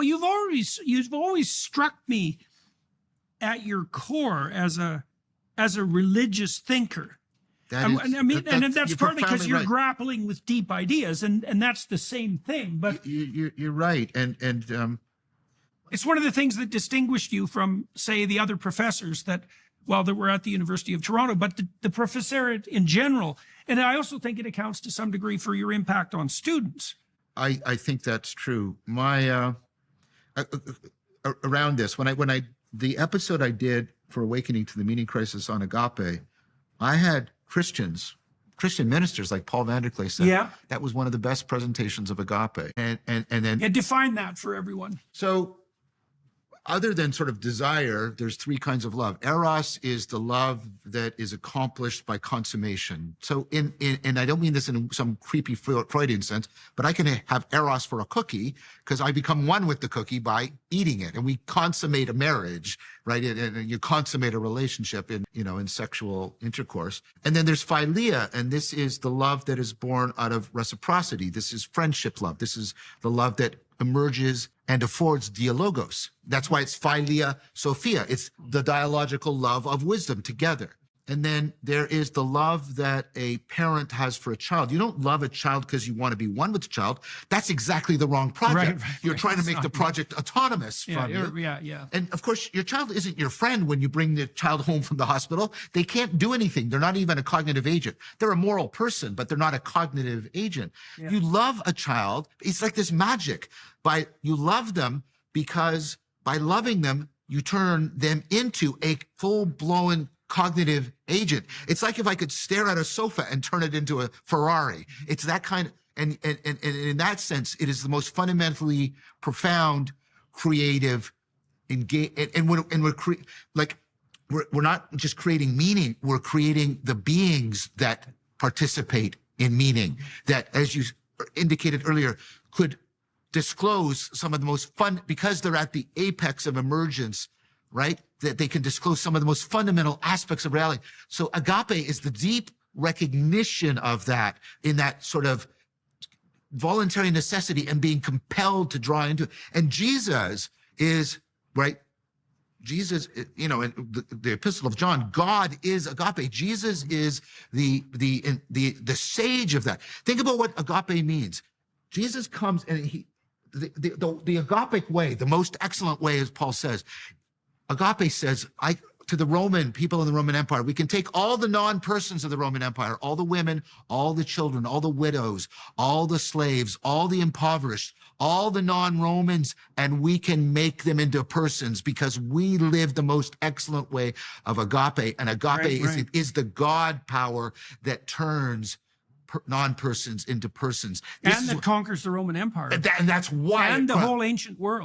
Well, you've always struck me at your core as a religious thinker. And that's partly because you're grappling with deep ideas, and that's the same thing. But you're right, and it's one of the things that distinguished you from, say, the other professors that were at the University of Toronto, but the professoriate in general. And I also think it accounts to some degree for your impact on students. I think that's true. My around this, the episode I did for Awakening to the Meaning Crisis on agape, I had Christian ministers like Paul Vanderklay said, that was one of the best presentations of agape. And then define that for everyone. So other than sort of desire, there's three kinds of love. Eros is the love that is accomplished by consummation. So and I don't mean this in some creepy Freudian sense, but I can have Eros for a cookie because I become one with the cookie by eating it. And we consummate a marriage, right? And you consummate a relationship in sexual intercourse. And then there's Philia, and this is the love that is born out of reciprocity. This is friendship love. This is the love that emerges and affords dialogos. That's why it's Philia Sophia. It's the dialogical love of wisdom together. And then there is the love that a parent has for a child. You don't love a child because you want to be one with the child. That's exactly the wrong project. You're trying to make the project autonomous from you. Yeah. And of course, your child isn't your friend when you bring the child home from the hospital. They can't do anything. They're not even a cognitive agent. They're a moral person, but they're not a cognitive agent. Yeah. You love a child. It's like this magic. You love them because by loving them, you turn them into a full-blown cognitive agent. It's like if I could stare at a sofa and turn it into a Ferrari. It's that kind of, and in that sense, it is the most fundamentally profound, creative, we're not just creating meaning. We're creating the beings that participate in meaning that, as you indicated earlier, could disclose some of the most fun, because they're at the apex of emergence, right? That they can disclose some of the most fundamental aspects of reality. So agape is the deep recognition of that in that sort of voluntary necessity and being compelled to draw into it. And Jesus is, right? Jesus, in the Epistle of John, God is agape. Jesus is the sage of that. Think about what agape means. Jesus comes and the agapic way, the most excellent way, as Paul says, agape says, to the Roman people in the Roman Empire, we can take all the non-persons of the Roman Empire, all the women, all the children, all the widows, all the slaves, all the impoverished, all the non-Romans, and we can make them into persons because we live the most excellent way of agape. And agape is the God power that turns non-persons into persons. And that conquers the Roman Empire. And that's why. And the whole ancient world.